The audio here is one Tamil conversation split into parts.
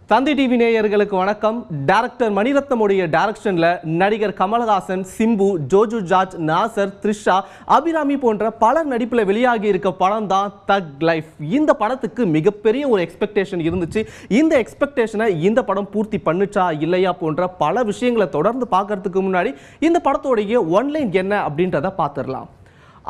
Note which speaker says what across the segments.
Speaker 1: தந்தி டிவி நேயர்களுக்கு வணக்கம். டைரக்டர் மணிரத்னமுடைய டைரக்ஷன்ல நடிகர் கமலஹாசன், சிம்பு, ஜோஜு ஜார்ஜ், நாசர், த்ரிஷா, அபிராமி போன்ற பலர் நடிப்பில் வெளியாகி இருக்க படம் தான் தக் லைஃப். இந்த படத்துக்கு மிகப்பெரிய ஒரு எக்ஸ்பெக்டேஷன் இருந்துச்சு. இந்த எக்ஸ்பெக்டேஷனை இந்த படம் பூர்த்தி பண்ணுச்சா இல்லையா போன்ற பல விஷயங்களை தொடர்ந்து பார்க்கறதுக்கு முன்னாடி இந்த படத்தோடைய ஒன்லைன் என்ன அப்படின்றத பார்த்துடலாம்.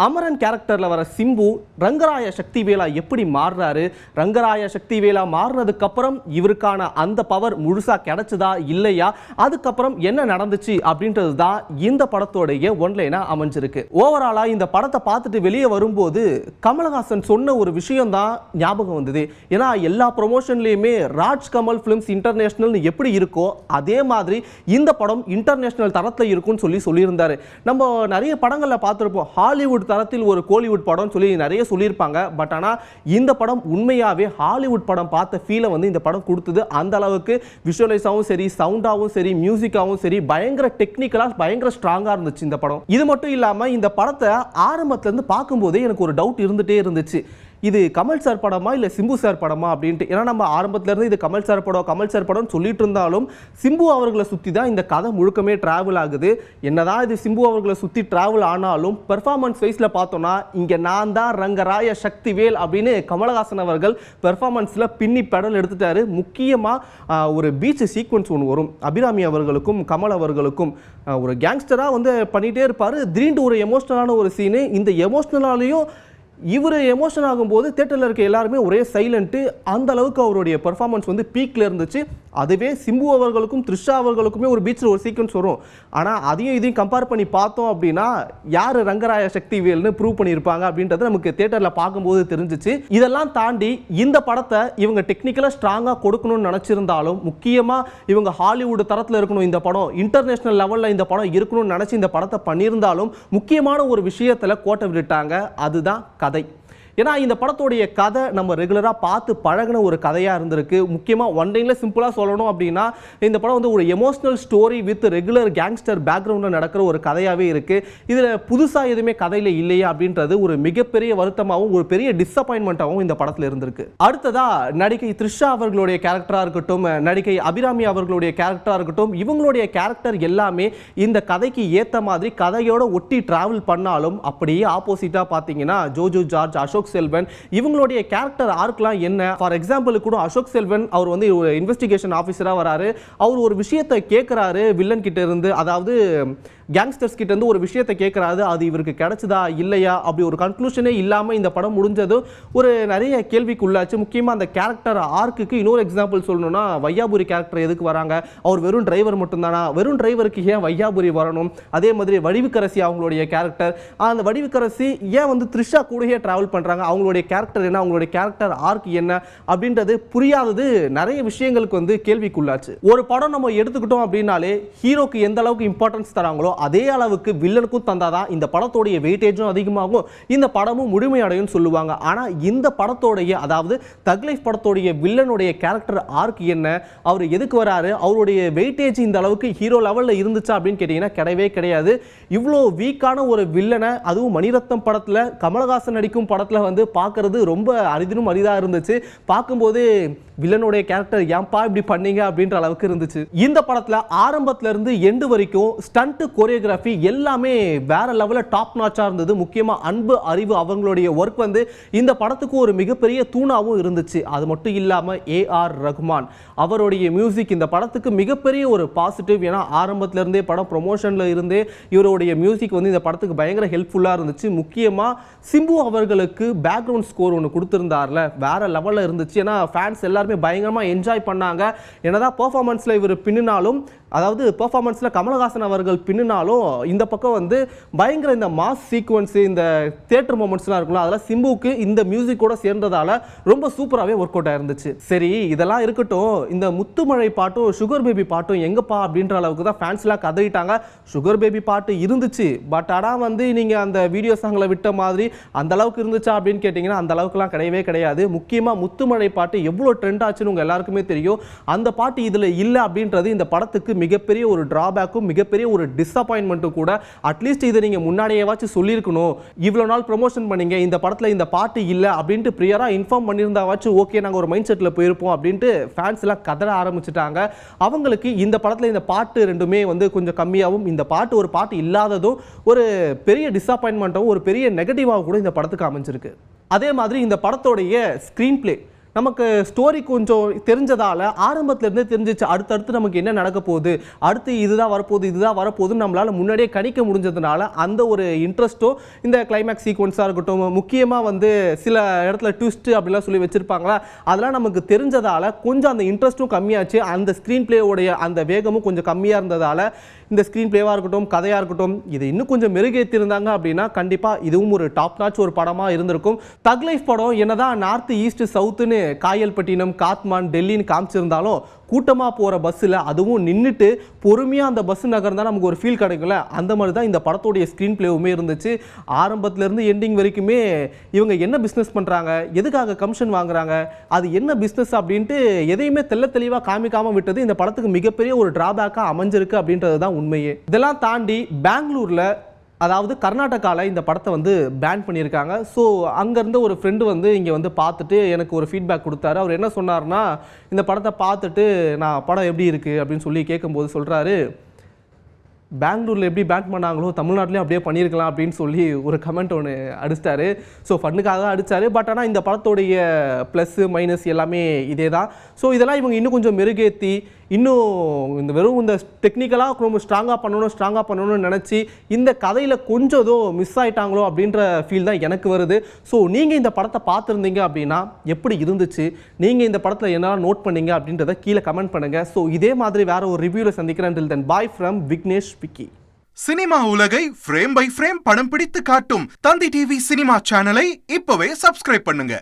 Speaker 1: அமரன் கேரக்டரில் வர சிம்பு ரங்கராய சக்திவேலா எப்படி மாறுறாரு, ரங்கராய சக்திவேலா மாறினதுக்கப்புறம் இவருக்கான அந்த பவர் முழுசாக கிடைச்சதா இல்லையா, அதுக்கப்புறம் என்ன நடந்துச்சு அப்படின்றது தான் இந்த படத்தோடைய ஒன்லைனாக அமைஞ்சிருக்கு. ஓவராலாக இந்த படத்தை பார்த்துட்டு வெளியே வரும்போது கமலஹாசன் சொன்ன ஒரு விஷயம் தான் ஞாபகம் வந்தது. ஏன்னா எல்லா ப்ரொமோஷன்லேயுமே ராஜ் கமல் ஃபிலிம்ஸ் இன்டர்நேஷ்னல் எப்படி இருக்கோ அதே மாதிரி இந்த படம் இன்டர்நேஷ்னல் தரத்தில் இருக்கும்னு சொல்லியிருந்தாரு. நம்ம நிறைய படங்களில் பார்த்துருப்போம், ஹாலிவுட் தரத்தில் ஒரு கோலிவுட் படம் சொல்லி நிறைய சொல்லியிருப்பாங்க. பட் ஆனால் இந்த படம் உண்மையாகவே ஹாலிவுட் படம் பார்த்த ஃபீலை இந்த படம் கொடுத்தது. அந்த அளவுக்கு விஷுவலைஸாகவும் சரி, சவுண்டாகவும் சரி, மியூசிக்காகவும் சரி பயங்கர டெக்னிக்கலாக பயங்கர ஸ்ட்ராங்காக இருந்துச்சு இந்த படம். இது மட்டும் இல்லாமல் இந்த படத்தை ஆரம்பத்திலேருந்து பார்க்கும்போதே எனக்கு ஒரு டவுட் இருந்துகிட்டே இருந்துச்சு, இது கமல் சார் படமா இல்லை சிம்பு சார் படமா அப்படின்ட்டு. ஏன்னா நம்ம ஆரம்பத்திலேருந்து இது கமல் சார் படம் சொல்லிட்டு இருந்தாலும் சிம்பு அவர்களை சுற்றி தான் இந்த கதை முழுக்கமே ட்ராவல் ஆகுது. என்னதான் இது சிம்பு அவர்களை சுற்றி ட்ராவல் ஆனாலும் பெர்ஃபார்மன்ஸ் வைஸில் பார்த்தோன்னா இங்கே நான் தான் ரங்கராய சக்திவேல் அப்படின்னு கமலஹாசன் அவர்கள் பெர்ஃபார்மன்ஸில் பின்னி பெடல் எடுத்துட்டாரு. முக்கியமாக ஒரு பீச் சீக்வன்ஸ் ஒன்று வரும், அபிராமி அவர்களுக்கும் கமல் அவர்களுக்கும் ஒரு கேங்ஸ்டராக பண்ணிகிட்டே இருப்பார். திடீர்னு ஒரு எமோஷ்னலான ஒரு சீனு. இந்த எமோஷ்னலாலையும் இவர் எமோஷன் ஆகும்போது தேட்டரில் இருக்க எல்லாருமே ஒரே சைலண்ட்டு. அந்த அளவுக்கு அவருடைய பெர்ஃபார்மன்ஸ் பீக்கில் இருந்துச்சு. அதுவே சிம்பு அவர்களுக்கும் த்ரிஷா அவர்களுக்குமே ஒரு பீச்சில் ஒரு சீக்வன்ஸ் வரும். ஆனால் அதையும் இதையும் கம்பேர் பண்ணி பார்த்தோம் அப்படின்னா யார் ரங்கராய சக்திவேல்னு ப்ரூவ் பண்ணியிருப்பாங்க அப்படின்றது நமக்கு தேட்டரில் பார்க்கும்போது தெரிஞ்சிச்சு. இதெல்லாம் தாண்டி இந்த படத்தை இவங்க டெக்னிக்கலாக ஸ்ட்ராங்காக கொடுக்கணும்னு நினச்சிருந்தாலும், முக்கியமாக இவங்க ஹாலிவுட் தரத்தில் இருக்கணும், இந்த படம் இன்டர்நேஷ்னல் லெவலில் இந்த படம் இருக்கணும்னு நினச்சி இந்த படத்தை பண்ணியிருந்தாலும் முக்கியமான ஒரு விஷயத்தில் கோட்டை விட்டுட்டாங்க. அதுதான் கதை. ஏன்னா இந்த படத்தோடைய கதை நம்ம ரெகுலராக பார்த்து பழகின ஒரு கதையாக இருந்திருக்கு. முக்கியமாக ஒன் லைனில் சிம்பிளாக சொல்லணும் அப்படின்னா இந்த படம் ஒரு emotional story with regular gangster பேக்ரவுண்டில் நடக்கிற ஒரு கதையாகவே இருக்குது. இதில் புதுசாக எதுவுமே கதையில் இல்லையா அப்படின்றது ஒரு மிகப்பெரிய வருத்தமாகவும் ஒரு பெரிய டிஸப்பாயின்மெண்ட்டாகவும் இந்த படத்தில் இருந்திருக்கு. அடுத்ததாக நடிகை த்ரிஷா அவர்களுடைய கேரக்டராக இருக்கட்டும், நடிகை அபிராமி அவர்களுடைய கேரக்டராக இருக்கட்டும், இவங்களுடைய கேரக்டர் எல்லாமே இந்த கதைக்கு ஏற்ற மாதிரி கதையோட ஒட்டி டிராவல் பண்ணாலும் அப்படியே ஆப்போசிட்டாக பார்த்தீங்கன்னா ஜோஜு ஜார்ஜ், அசோக் செல்வன் இவங்களுடைய கேரக்டர் ஆர்க்லாம் என்ன. ஃபார் எக்ஸாம்பிள் கூட அசோக் செல்வன் அவர் ஒரு இன்வெஸ்டிகேஷன் ஆஃபீஸராக வராரு. அவர் ஒரு விஷயத்தை கேட்குறாரு வில்லன் கிட்ட இருந்து, அதாவது கேங்ஸ்டர்ஸ் கிட்ட இருந்து ஒரு விஷயத்தை கேட்குறாரு. அது இவருக்கு கிடைச்சதா இல்லையா அப்படி ஒரு கன்க்ளூஷனே இல்லாமல் இந்த படம் முடிஞ்சது ஒரு நிறைய கேள்விக்குள்ளாச்சு. முக்கியமாக அந்த கேரக்டர் ஆர்க்குக்கு இன்னொரு எக்ஸாம்பிள் சொல்லணும்னா வையாபுரி கேரக்டர் எதுக்கு வராங்க, அவர் வெறும் டிரைவர் மட்டும்தானா, வெறும் டிரைவருக்கு ஏன் வையாபுரி வரணும். அதே மாதிரி வடிவுக்கரசி அவங்களுடைய கேரக்டர், அந்த வடிவுக்கரசி ஏன் த்ரிஷா கூடயே டிராவல் பண்ணுறாங்க, அவங்களுடைய கேரக்டர் என்ன, அவங்களுடைய கேரக்டர் ஆர்க் என்ன அப்படின்றது புரியாதது நிறைய விஷயங்களுக்கு கேள்விக்குள்ளாச்சு. ஒரு படம் நம்ம எடுத்துக்கிட்டோம் அப்படின்னாலே ஹீரோக்கு எந்த அளவுக்கு இம்பார்ட்டன்ஸ் தராங்களோ அதே அளவுக்கு வில்லனுக்கும் தந்தாதான் இந்த படத்தோடைய வெயிட்டேஜும் அதிகமாகும், இந்த படமும் முழுமையடையும் சொல்லுவாங்க. ஆனால் இந்த படத்தோடைய, அதாவது தக் லைஃப் படத்தோடைய வில்லனுடைய கேரக்டர் ஆர்க் என்ன, அவர் எதுக்கு வராரு, அவருடைய வெயிட்டேஜ் இந்த அளவுக்கு ஹீரோ லெவலில் இருந்துச்சா அப்படின்னு கேட்டிங்கன்னா கிடையவே கிடையாது. இவ்வளோ வீக்கான ஒரு வில்லனை அதுவும் மணிரத்னம் படத்தில் கமலஹாசன் நடிக்கும் படத்தில் பார்க்கறது ரொம்ப அரிதினும் அரிதாக இருந்துச்சு. பார்க்கும்போது வில்லனுடைய கேரக்டர் ஏன்பா இப்படி பண்ணீங்க அப்படின்ற அளவுக்கு இருந்துச்சு. இந்த படத்தில் ஆரம்பத்துல இருந்து எண்டு வரைக்கும் ஸ்டண்ட் கோரியோகிராஃபி எல்லாமே வேற லெவலில் டாப் நாச்சாக இருந்தது. முக்கியமாக அன்பு அறிவு அவங்களுடைய ஒர்க் இந்த படத்துக்கு ஒரு மிகப்பெரிய தூணாகவும் இருந்துச்சு. அது மட்டும் இல்லாமல் ஏஆர் ரகுமான் அவருடைய மியூசிக் இந்த படத்துக்கு மிகப்பெரிய ஒரு பாசிட்டிவ். ஏன்னா ஆரம்பத்துல இருந்தே படம் ப்ரொமோஷனில் இருந்தே இவருடைய மியூசிக் இந்த படத்துக்கு பயங்கர ஹெல்ப்ஃபுல்லாக இருந்துச்சு. முக்கியமாக சிம்பு அவர்களுக்கு பேக்ரவுண்ட் ஸ்கோர் ஒன்று கொடுத்துருந்தார்ல, வேற லெவலில் இருந்துச்சு. ஏன்னா ஃபேன்ஸ் எல்லாருமே பயங்கரமாக என்ஜாய் பண்ணாங்க. என்னதான் பெர்ஃபார்மன்ஸில் இவர் பின்னினாலும், அதாவது பெர்ஃபார்மன்ஸில் கமலஹாசன் அவர்கள் பின்னினாலும் இந்த பக்கம் பயங்கர இந்த மாஸ் சீக்வன்ஸ், இந்த தியேட்டர் மொமெண்ட்ஸ்லாம் இருக்குல்ல, அதெல்லாம் சிம்புவுக்கு இந்த மியூசிக்கோட சேர்ந்ததால ரொம்ப சூப்பராகவே ஒர்க் அவுட் ஆயிருந்துச்சு. சரி இதெல்லாம் இருக்கட்டும், இந்த முத்துமழை பாட்டும் சுகர் பேபி பாட்டும் எங்கப்பா அப்படின்ற அளவுக்கு தான் ஃபேன்ஸ்லாம் கதறிட்டாங்க. சுகர் பேபி பாட்டு இருந்துச்சு, பட் ஆனால் நீங்கள் அந்த வீடியோ சாங்கில் விட்ட மாதிரி அந்த அளவுக்கு இருந்துச்சா அப்படின்னு கேட்டிங்கன்னா அந்த அளவுக்குலாம் கிடையவே கிடையாது. முக்கியமாக முத்துமழை பாட்டு எவ்வளோ ட்ரெண்ட் ட்ரெண்ட் ஆச்சுன்னு உங்க எல்லாருக்குமே தெரியும். அந்த பாட்டு இதுல இல்ல அப்படின்றது இந்த படத்துக்கு மிகப்பெரிய ஒரு டிராபேக்கும் மிகப்பெரிய ஒரு டிசப்பாயின்மெண்ட்டும் கூட. அட்லீஸ்ட் இதை நீங்க முன்னாடியேவாச்சும் சொல்லியிருக்கணும். இவ்வளவு நாள் ப்ரொமோஷன் பண்ணீங்க, இந்த படத்துல இந்த பாட்டு இல்ல அப்படின்ட்டு பிரியரா இன்ஃபார்ம் பண்ணியிருந்தாவாச்சும் ஓகே நாங்க ஒரு மைண்ட் செட்ல போயிருப்போம் அப்படின்ட்டு ஃபேன்ஸ் எல்லாம் கதற ஆரம்பிச்சுட்டாங்க. அவங்களுக்கு இந்த படத்துல இந்த பாட்டு ரெண்டுமே வந்து கொஞ்சம் கம்மியாகவும், இந்த பாட்டு ஒரு பாட்டு இல்லாததும் ஒரு பெரிய டிசப்பாயின்மெண்ட்டும் ஒரு பெரிய நெகட்டிவாக கூட இந்த படத்துக்கு அமைஞ்சிருக்கு. அதே மாதிரி இந்த படத்தோடைய ஸ்க்ரீன் பிளே நமக்கு ஸ்டோரி கொஞ்சம் தெரிஞ்சதால ஆரம்பத்திலேருந்தே தெரிஞ்சிச்சு அடுத்தடுத்து நமக்கு என்ன நடக்க போகுது, அடுத்து இதுதான் வரப்போகுதுன்னு நம்மளால் முன்னாடியே கணிக்க முடிஞ்சதுனால அந்த ஒரு இன்ட்ரெஸ்ட்டோ இந்த கிளைமேக்ஸ் சீக்வன்ஸாக இருக்கட்டும், முக்கியமாக வந்து சில இடத்துல ட்விஸ்ட் அப்படிலாம் சொல்லி வச்சுருப்பாங்களா, அதெல்லாம் நமக்கு தெரிஞ்சதால கொஞ்சம் அந்த இன்ட்ரெஸ்ட்டும் கம்மியாச்சு. அந்த ஸ்க்ரீன் பிளேயோடைய அந்த வேகமும் கொஞ்சம் கம்மியாக இருந்ததால இந்த ஸ்க்ரீன் பிளேவாக இருக்கட்டும், கதையாக இருக்கட்டும், இதை இன்னும் கொஞ்சம் மெருகேற்றிருந்தாங்க அப்படின்னா கண்டிப்பாக இதுவும் ஒரு டாப் நாச் ஒரு படமாக இருந்திருக்கும். தக் லைஃப் படம் என்னதான் நார்த் ஈஸ்ட் சவுத்துன்னு காயல்பட்டினம், காத்மான், டெல்லின்னு காமிச்சிருந்தாலும் கூட்டமாக போகிற பஸ்ஸில் அதுவும் நின்றுட்டு பொறுமையாக அந்த பஸ் நகர்ந்தால் நமக்கு ஒரு ஃபீல் கிடைக்கும்ல, அந்த மாதிரி தான் இந்த படத்தோடைய ஸ்க்ரீன் பிளேவுமே இருந்துச்சு. ஆரம்பத்துலேருந்து எண்டிங் வரைக்குமே இவங்க என்ன பிஸ்னஸ் பண்ணுறாங்க, எதுக்காக கமிஷன் வாங்குறாங்க, அது என்ன பிஸ்னஸ் அப்படின்ட்டு எதையுமே தெளிவாக காமிக்காமல் விட்டது இந்த படத்துக்கு மிகப்பெரிய ஒரு டிராபேக்காக அமைஞ்சிருக்கு அப்படின்றது தான் உண்மையே. இதெல்லாம் தாண்டி பெங்களூரில் அதாவது கர்நாடகாவில் இந்த படத்தை வந்து பேன் பண்ணியிருக்காங்க. ஸோ அங்கேருந்து ஒரு ஃப்ரெண்டு வந்து இங்கே வந்து பார்த்துட்டு எனக்கு ஒரு ஃபீட்பேக் கொடுத்தாரு. அவர் என்ன சொன்னார்னா, இந்த படத்தை பார்த்துட்டு நான் படம் எப்படி இருக்குது அப்படின்னு சொல்லி கேட்கும்போது சொல்கிறாரு, பெங்களூரில் எப்படி பேன் பண்ணாங்களோ தமிழ்நாட்டிலையும் அப்படியே பண்ணியிருக்கலாம் அப்படின்னு சொல்லி ஒரு கமெண்ட் ஒன்று அடிச்சிட்டாரு. ஸோ ஃபண்ணுக்காக தான் அடித்தார். பட் ஆனால் இந்த படத்தோடைய ப்ளஸ்ஸு மைனஸ் எல்லாமே இதே தான். ஸோ இதெல்லாம் இவங்க இன்னும் கொஞ்சம் மெருகேற்றி இன்னும் இந்த வெறும் இந்த டெக்னிக்கலாக ரொம்ப ஸ்ட்ராங்காக பண்ணணும்னு நினச்சி இந்த கதையில் கொஞ்சம் ஏதோ மிஸ் ஆகிட்டாங்களோ அப்படின்ற ஃபீல் தான் எனக்கு வருது. ஸோ நீங்கள் இந்த படத்தை பார்த்துருந்தீங்க அப்படின்னா எப்படி இருந்துச்சு, நீங்கள் இந்த படத்தில் என்னெல்லாம் நோட் பண்ணீங்க அப்படின்றத கீழே கமெண்ட் பண்ணுங்கள். ஸோ இதே மாதிரி வேற ஒரு ரிவ்யூவில் சந்திக்கிறேன். Till then, bye from Vignesh Vicky.
Speaker 2: Cinema உலகை ஃப்ரேம் பை ஃப்ரேம் படம் பிடித்து காட்டும் தந்தி டிவி சினிமா சேனலை இப்பவே சப்ஸ்கிரைப் பண்ணுங்க.